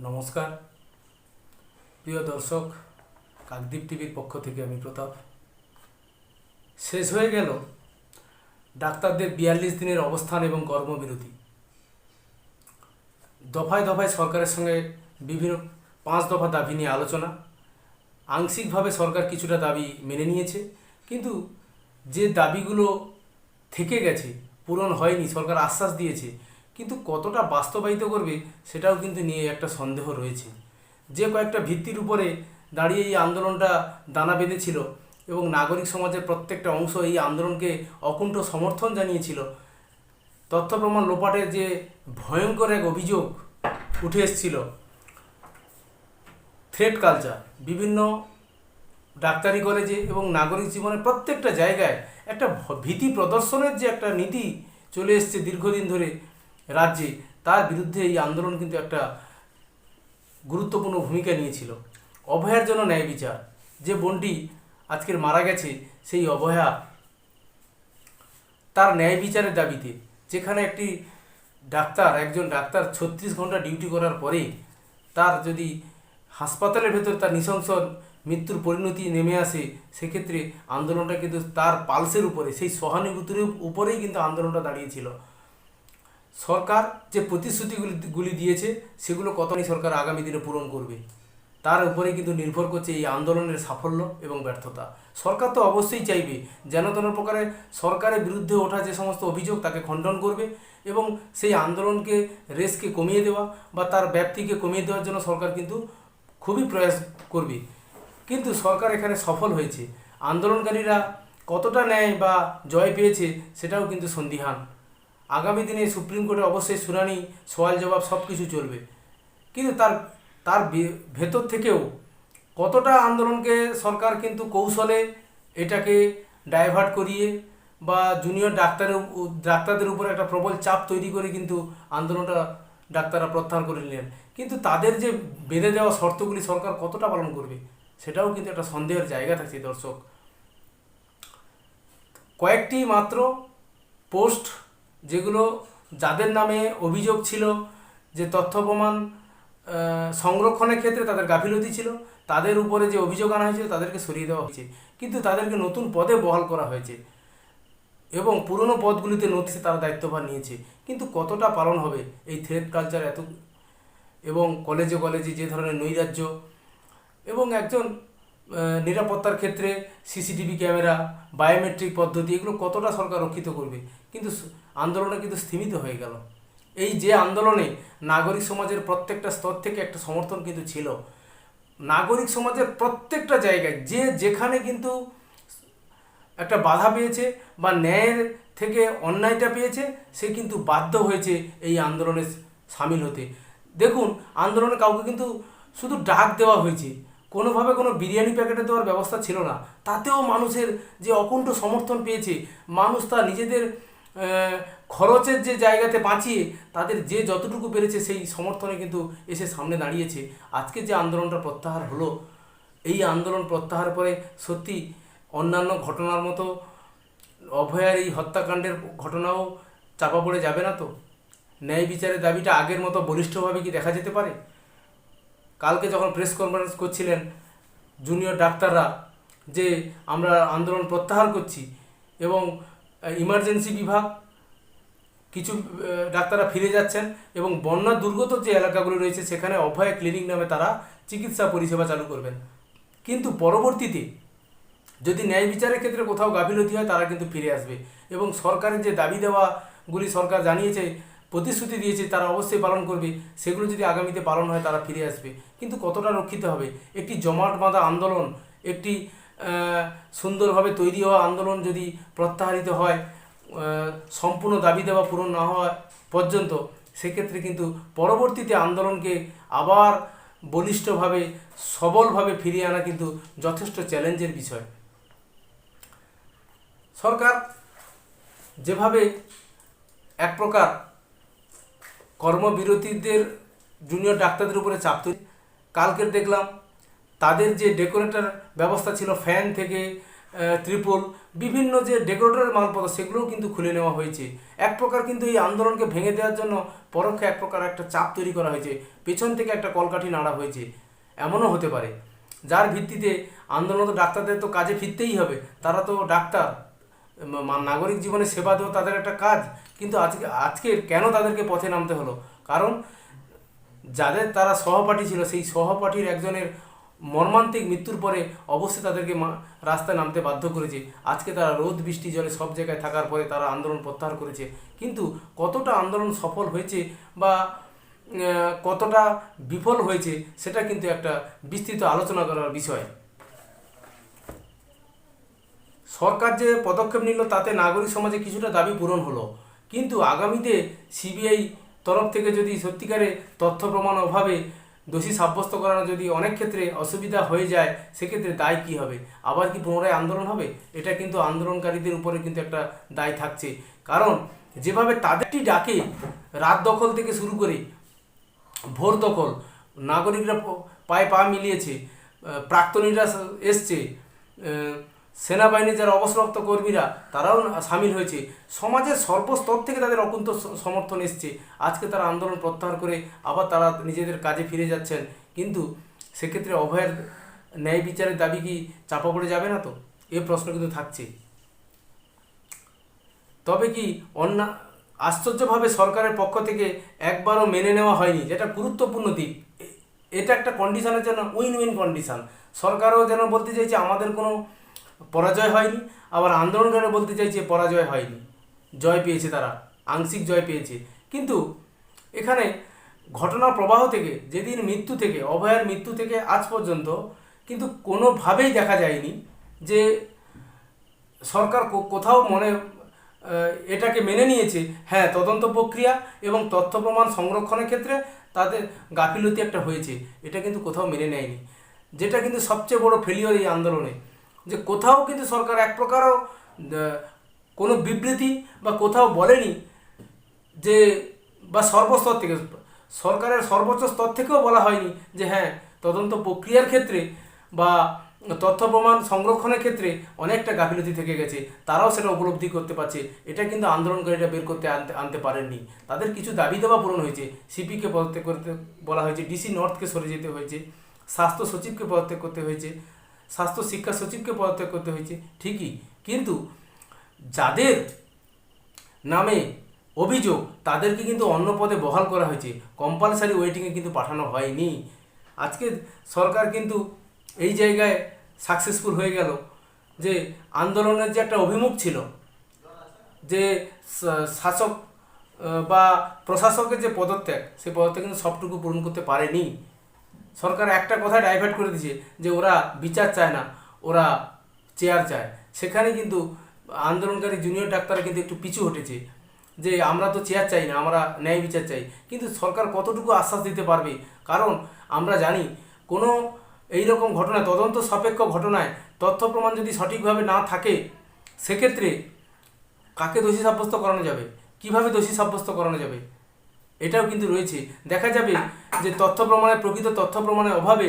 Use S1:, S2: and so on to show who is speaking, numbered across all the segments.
S1: নমস্কার প্রিয় দর্শক, কাকদ্বীপ টিভির পক্ষ থেকে আমি প্রতাপ। শেষ হয়ে গেল ডাক্তারদের 42 দিনের অবস্থান এবং কর্মবিরতি। দফায় দফায় সরকারের সঙ্গে বিভিন্ন 5 দফা দাবি নিয়ে আলোচনা। আংশিকভাবে সরকার কিছুটা দাবি মেনে নিয়েছে, কিন্তু যে দাবিগুলো থেকে গেছে, পূরণ হয়নি, সরকার আশ্বাস দিয়েছে, কিন্তু কতটা বাস্তবায়িত করবে সেটাও কিন্তু নিয়ে একটা সন্দেহ রয়েছে। যে কয়েকটা ভিত্তির উপরে দাঁড়িয়ে এই আন্দোলনটা দানা বেঁধেছিল এবং নাগরিক সমাজের প্রত্যেকটা অংশ এই আন্দোলনকে অকুণ্ঠ সমর্থন জানিয়েছিল, তথ্য প্রমাণ লোপাটের যে ভয়ঙ্কর এক অভিযোগ উঠে এসেছিল, থ্রেট কালচার বিভিন্ন ডাক্তারি কলেজে এবং নাগরিক জীবনের প্রত্যেকটা জায়গায় একটা ভীতি প্রদর্শনের যে একটা নীতি চলে এসছে দীর্ঘদিন ধরে রাজ্যে, তার বিরুদ্ধে এই আন্দোলন কিন্তু একটা গুরুত্বপূর্ণ ভূমিকা নিয়েছিল। অভয়ার জন্য ন্যায় বিচার, যে বোনটি আজকের মারা গেছে, সেই অভয়া তার ন্যায় বিচারের দাবিতে, যেখানে একজন ডাক্তার 36 ঘন্টা ডিউটি করার পরে তার যদি হাসপাতালের ভেতর তার নৃশংস মৃত্যুর পরিণতি নেমে আসে, সেক্ষেত্রে আন্দোলনটা কিন্তু তার পালসের উপরে, সেই সহানুভূতির উপরেই কিন্তু আন্দোলনটা দাঁড়িয়েছিল। সরকার যে প্রতিশ্রুতিগুলি দিয়েছে সেগুলো কতখানি সরকার আগামী দিনে পূরণ করবে, তার উপরেই কিন্তু নির্ভর করছে এই আন্দোলনের সাফল্য এবং ব্যর্থতা। সরকার তো অবশ্যই চাইবে যেন তেন প্রকারে সরকারের বিরুদ্ধে ওঠা যে সমস্ত অভিযোগ তাকে খণ্ডন করবে এবং সেই আন্দোলনকে রেসকে কমিয়ে দেওয়া বা তার ব্যাপ্তিকে কমিয়ে দেওয়ার জন্য সরকার কিন্তু খুবই প্রয়াস করবে। কিন্তু সরকার এখানে সফল হয়েছে, আন্দোলনকারীরা কতটা ন্যায় বা জয় পেয়েছে সেটাও কিন্তু সন্দিহান। আগামী দিনে সুপ্রিম কোর্টে অবশ্যই শুনানি, সওয়াল জবাব সব কিছু চলবে, কিন্তু তার ভেতর থেকেও কতটা আন্দোলনকে সরকার কিন্তু কৌশলে এটাকে ডাইভার্ট করিয়ে বা জুনিয়র ডাক্তারদের উপর একটা প্রবল চাপ তৈরি করে কিন্তু আন্দোলনটা ডাক্তাররা প্রত্যাহার করে নিলেন। কিন্তু তাদের যে বেঁধে দেওয়া শর্তগুলি সরকার কতটা পালন করবে সেটাও কিন্তু একটা সন্দেহের জায়গা থাকছে। দর্শক, কয়েকটি মাত্র পোস্ট যেগুলো যাদের নামে অভিযোগ ছিল যে তথ্য প্রমাণ সংরক্ষণের ক্ষেত্রে তাদের গাফিলতি ছিল, তাদের উপরে যে অভিযোগ আনা হয়েছিল তাদেরকে সরিয়ে দেওয়া হয়েছে, কিন্তু তাদেরকে নতুন পদে বহাল করা হয়েছে এবং পুরনো পদগুলিতে নোটিশে তারা দায়িত্বভার নিয়েছে। কিন্তু কতটা পালন হবে এই থ্রেট কালচার এবং কলেজে কলেজে যে ধরনের নৈরাজ্য এবং একজন নিরাপত্তার ক্ষেত্রে সিসিটিভি ক্যামেরা, বায়োমেট্রিক পদ্ধতি, এগুলো কতটা সরকার রক্ষিত করবে? কিন্তু আন্দোলনটা কিন্তু স্থিমিত হয়ে গেল। এই যে আন্দোলনে নাগরিক সমাজের প্রত্যেকটা স্তর থেকে একটা সমর্থন কিন্তু ছিল। নাগরিক সমাজের প্রত্যেকটা জায়গায় যেখানে কিন্তু একটা বাধা পেয়েছে বা ন্যায়ের থেকে অন্যায়টা পেয়েছে, সে কিন্তু বাধ্য হয়েছে এই আন্দোলনে সামিল হতে। দেখুন, আন্দোলনে কাউকে কিন্তু শুধু ডাক দেওয়া হয়েছে, কোনোভাবে কোনো বিরিয়ানি প্যাকেটে দেওয়ার ব্যবস্থা ছিল না। তাতেও মানুষের যে অকুণ্ঠ সমর্থন পেয়েছে, মানুষ তার নিজেদের খরচের যে জায়গাতে বাঁচিয়ে তাদের যে যতটুকু পেরেছে সেই সমর্থনে কিন্তু এসে সামনে দাঁড়িয়েছে। আজকে যে আন্দোলনটা প্রত্যাহার হলো, এই আন্দোলন প্রত্যাহার পরে সত্যি অন্যান্য ঘটনার মতো অভয়ার এই হত্যাকাণ্ডের ঘটনাও চাপা পড়ে যাবে না তো? ন্যায় বিচারের দাবিটা আগের মতো বলিষ্ঠভাবে কি দেখা যেতে পারে? কালকে যখন প্রেস কনফারেন্স করছিলেন জুনিয়র ডাক্তাররা যে আমরা আন্দোলন প্রত্যাহার করছি এবং ইমার্জেন্সি বিভাগ কিছু ডাক্তাররা ফিরে যাচ্ছেন এবং বন্যা দুর্গত যে এলাকাগুলো রয়েছে সেখানে অভয়া ক্লিনিক নামে তারা চিকিৎসা পরিষেবা চালু করবেন। কিন্তু পরবর্তীতে যদি ন্যায় বিচারের ক্ষেত্রে কোথাও গাফিলতি হয়, তারা কিন্তু ফিরে আসবে এবং সরকারের যে দাবি দেওয়াগুলি সরকার জানিয়েছে, প্রতিশ্রুতি দিয়েছে, তারা অবশ্যই পালন করবে। সেগুলো যদি আগামীতে পালন হয়, তারা ফিরে আসবে। কিন্তু কতটা রক্ষিত হবে? একটি জমাট বাঁধা আন্দোলন, একটি সুন্দরভাবে তৈরি হওয়া আন্দোলন যদি প্রত্যাহারিত হয় সম্পূর্ণ দাবি দেওয়া পূরণ না হওয়া পর্যন্ত, সেক্ষেত্রে কিন্তু পরবর্তীতে আন্দোলনকে আবার বলিষ্ঠভাবে সবলভাবে ফিরিয়ে আনা কিন্তু যথেষ্ট চ্যালেঞ্জের বিষয়। সরকার যেভাবে এক প্রকার কর্মবিরতিদের জুনিয়র ডাক্তারদের উপরে চাপ তৈরি, কালকের দেখলাম তাদের যে ডেকোরেটর ব্যবস্থা ছিল, ফ্যান থেকে ত্রিপল, বিভিন্ন যে ডেকোরেটরের মালপত্র সেগুলোও কিন্তু খুলে নেওয়া হয়েছে। এক প্রকার কিন্তু এই আন্দোলনকে ভেঙে দেওয়ার জন্য পরোক্ষে এক প্রকার একটা চাপ তৈরি করা হয়েছে, পেছন থেকে একটা কলকাঠি নাড়া হয়েছে। এমনও হতে পারে, যার ভিত্তিতে আন্দোলনত ডাক্তারদের তো কাজে ফিরতেই হবে, তারা তো ডাক্তার, নাগরিক জীবনে সেবা দেওয়া তাদের একটা কাজ। কিন্তু আজকে কেন তাদেরকে পথে নামতে হলো? কারণ যাদের তারা সহপাঠী ছিল, সেই সহপাঠীর একজনের মর্মান্তিক মৃত্যুর পরে অবশ্যই তাদেরকে রাস্তায় নামতে বাধ্য করেছে। আজকে তারা রোদ বৃষ্টি জলে সব জায়গায় থাকার পরে তারা আন্দোলন প্রত্যাহার করেছে। কিন্তু কতটা আন্দোলন সফল হয়েছে বা কতটা বিফল হয়েছে সেটা কিন্তু একটা বিস্তৃত আলোচনা করার বিষয়। সরকার যে পদক্ষেপ নিল তাতে নাগরিক সমাজে কিছুটা দাবি পূরণ হলো, কিন্তু আগামীতে সিবিআই তরফ থেকে যদি সত্যিকারে তথ্য প্রমাণ অভাবে দোষী সাব্যস্ত করানো যদি অনেক ক্ষেত্রে অসুবিধা হয়ে যায়, সেক্ষেত্রে দায় কী হবে? আবার কি পুনরায় আন্দোলন হবে? এটা কিন্তু আন্দোলনকারীদের উপরে কিন্তু একটা দায় থাকছে। কারণ যেভাবে তাদেরটি ডাকে রাত দখল থেকে শুরু করে ভোর দখল, নাগরিকরা পায়ে পা মিলিয়েছে, প্রাক্তনীরা এসছে, সেনাবাহিনীর যারা অবসরপ্রাপ্ত কর্মীরা তারাও সামিল হয়েছে, সমাজের সর্বস্তর থেকে তাদের অকুণ্ঠ সমর্থন এসছে। আজকে তারা আন্দোলন প্রত্যাহার করে আবার তারা নিজেদের কাজে ফিরে যাচ্ছেন। কিন্তু সেক্ষেত্রে অভয়ের ন্যায় বিচারের দাবি কি চাপা পড়ে যাবে না? তো এ প্রশ্ন কিন্তু থাকছে। তবে কি আশ্চর্যভাবে সরকারের পক্ষ থেকে একবারও মেনে নেওয়া হয়নি, যেটা গুরুত্বপূর্ণ দিক। এটা একটা কন্ডিশনের জন্য উইন উইন কন্ডিশন। সরকারও যেন বলতে চাইছে আমাদের কোনো পরাজয় হয়নি, আবার আন্দোলনকারীরা বলতে চাইছে পরাজয় হয়নি, জয় পেয়েছে, তারা আংশিক জয় পেয়েছে। কিন্তু এখানে ঘটনার প্রবাহ থেকে, যেদিন মৃত্যু থেকে, অভয়ের মৃত্যু থেকে আজ পর্যন্ত কিন্তু কোনোভাবেই দেখা যায়নি যে সরকার কোথাও এটাকে মেনে নিয়েছে, হ্যাঁ তদন্ত প্রক্রিয়া এবং তথ্য প্রমাণ সংরক্ষণের ক্ষেত্রে তাদের গাফিলতি একটা হয়েছে, এটা কিন্তু কোথাও মেনে নেয়নি। যেটা কিন্তু সবচেয়ে বড় ফেলিওর এই আন্দোলনে, যে কোথাও কিন্তু সরকার এক প্রকারও কোনো বিবৃতি বা কোথাও বলেনি যে, বা সর্বস্তর থেকে, সরকারের সর্বোচ্চ স্তর থেকেও বলা হয়নি যে হ্যাঁ তদন্ত প্রক্রিয়ার ক্ষেত্রে বা তথ্য প্রমাণ সংরক্ষণের ক্ষেত্রে অনেকটা গাফিলতি থেকে গেছে, তারাও সেটা উপলব্ধি করতে পারছে। এটা কিন্তু আন্দোলনকারীরা বের করতে আনতে পারেননি। তাদের কিছু দাবি দাবা পূরণ হয়েছে, সিপিকে পদত্যাগ করতে বলা হয়েছে, ডিসি নর্থকে সরে যেতে হয়েছে, স্বাস্থ্য সচিবকে পদত্যাগ করতে হয়েছে, স্বাস্থ্য শিক্ষা সচিবকে পদত্যাগ করতে হয়েছে, ঠিকই। কিন্তু যাদের নামে অভিযোগ তাদেরকে কিন্তু অন্য পদে বহাল করা হয়েছে, কম্পালসারি ওয়েটিংয়ে কিন্তু পাঠানো হয়নি। আজকে সরকার কিন্তু এই জায়গায় সাকসেসফুল হয়ে গেল যে আন্দোলনের যে একটা অভিমুখ ছিল, যে শাসক বা প্রশাসকের যে পদত্যাগ, সেই পদত্যাগ কিন্তু সবটুকু পূরণ করতে পারেনি। সরকার একটা কথা ডাইভার্ট করে দিয়েছে যে ওরা বিচার চায় না, ওরা চেয়ার চায়। সেখানে কিন্তু আন্দোলনকারী জুনিয়র ডাক্তাররা কিন্তু একটু পিছু হটেছে যে আমরা তো চেয়ার চাই না, আমরা ন্যায় বিচার চাই। কিন্তু সরকার কতটুকু আশ্বাস দিতে পারবে? কারণ আমরা জানি কোনো এইরকম ঘটনায়, তদন্ত সাপেক্ষ ঘটনায় তথ্য প্রমাণ যদি সঠিকভাবে না থাকে, সেক্ষেত্রে কাকে দোষী সাব্যস্ত করানো যাবে, কিভাবে দোষী সাব্যস্ত করানো যাবে, এটাও কিন্তু রয়েছে। দেখা যাবে যে প্রকৃত তথ্য প্রমাণের অভাবে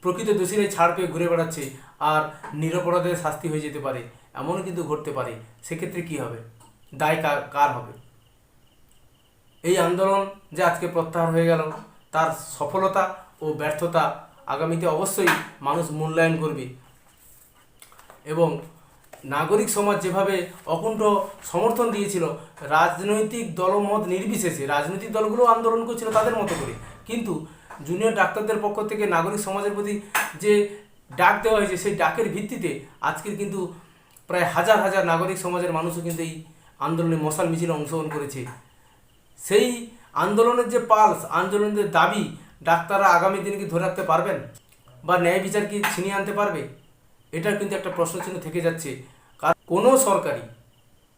S1: প্রকৃত দোষীরাই ছাড় পেয়ে ঘুরে বেড়াচ্ছে, আর নিরপরাধের শাস্তি হয়ে যেতে পারে, এমনও কিন্তু ঘটতে পারে। সেক্ষেত্রে কি হবে? দায় কার হবে? এই আন্দোলন যে আজকে প্রত্যাহার হয়ে গেল, তার সফলতা ও ব্যর্থতা আগামীতে অবশ্যই মানুষ মূল্যায়ন করবে। এবং নাগরিক সমাজ যেভাবে অকুণ্ঠ সমর্থন দিয়েছিল, রাজনৈতিক দলমত নির্বিশেষে, রাজনৈতিক দলগুলো আন্দোলন করছিল তাদের মতো করে, কিন্তু জুনিয়র ডাক্তারদের পক্ষ থেকে নাগরিক সমাজের প্রতি যে ডাক দেওয়া হয়েছে, সেই ডাকের ভিত্তিতে আজকের কিন্তু প্রায় হাজার হাজার নাগরিক সমাজের মানুষও কিন্তু এই আন্দোলনে মশাল মিছিলে অংশগ্রহণ করেছে। সেই আন্দোলনের যে পালস, আন্দোলনের দাবি, ডাক্তাররা আগামী দিনে কি ধরে রাখতে পারবেন, বা ন্যায় বিচার কি ছিনিয়ে আনতে পারবে? এটার কিন্তু একটা প্রশ্নচিহ্ন থেকে যাচ্ছে। কারণ কোনো সরকারই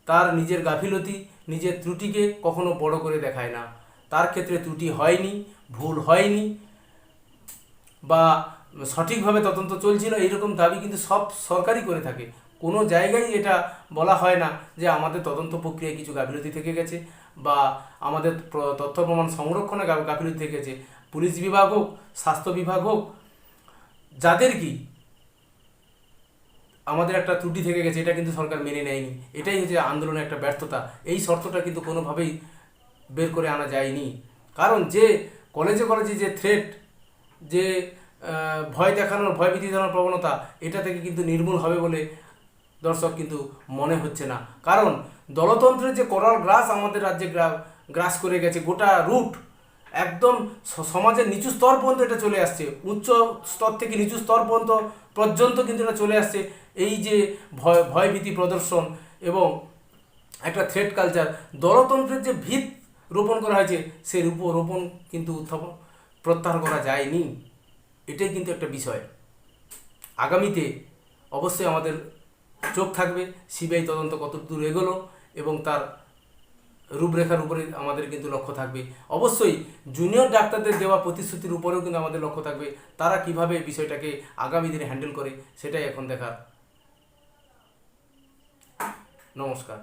S1: তার নিজের গাফিলতি, নিজের ত্রুটিকে কখনো বড় করে দেখায় না। তার ক্ষেত্রে ত্রুটি হয়নি, ভুল হয়নি, বা সঠিকভাবে তদন্ত চলছিল, এইরকম দাবি কিন্তু সব সরকারই করে থাকে। কোনো জায়গায় এটা বলা হয় না যে আমাদের তদন্ত প্রক্রিয়ায় কিছু গাফিলতি থেকে গেছে, বা আমাদের তথ্য প্রমাণ সংরক্ষণে গাফিলতি থেকে গেছে। পুলিশ বিভাগ হোক, স্বাস্থ্য বিভাগ হোক, যাদের কি আমাদের একটা ত্রুটি থেকে গেছে, এটা কিন্তু সরকার মেনে নেয়নি। এটাই হচ্ছে আন্দোলনের একটা ব্যর্থতা। এই শর্তটা কিন্তু কোনোভাবেই বের করে আনা যায়নি। কারণ যে কলেজে কলেজে যে থ্রেট, যে ভয় দেখানোর, ভয়ভীতি দেখানোর প্রবণতা, এটা থেকে কিন্তু নির্মূল হবে বলে দর্শক কিন্তু মনে হচ্ছে না। কারণ দলতন্ত্রের যে করাল গ্রাস আমাদের রাজ্যে গ্রাস করে গেছে, গোটা রুট একদম সমাজের নিচু স্তর পর্যন্ত এটা চলে আসছে, উচ্চ স্তর থেকে নিচু স্তর পর্যন্ত কিন্তু এটা চলে আসছে। এই যে ভয়ভীতি প্রদর্শন এবং একটা থ্রেট কালচার, দলতন্ত্রের যে ভিত রোপণ করা হয়েছে সেই রোপণ কিন্তু প্রত্যাহার করা যায়নি। এটাই কিন্তু একটা বিষয়। আগামীতে অবশ্যই আমাদের চোখ থাকবে সিবিআই তদন্ত কত দূর এগোলো এবং তার রূপরেখার উপরে আমাদের কিন্তু লক্ষ্য থাকবে। অবশ্যই জুনিয়র ডাক্তারদের দেওয়া প্রতিশ্রুতির উপরেও কিন্তু আমাদের লক্ষ্য থাকবে। তারা কিভাবে বিষয়টাকে আগামী দিনে হ্যান্ডেল করে সেটাই এখন দেখার। নমস্কার।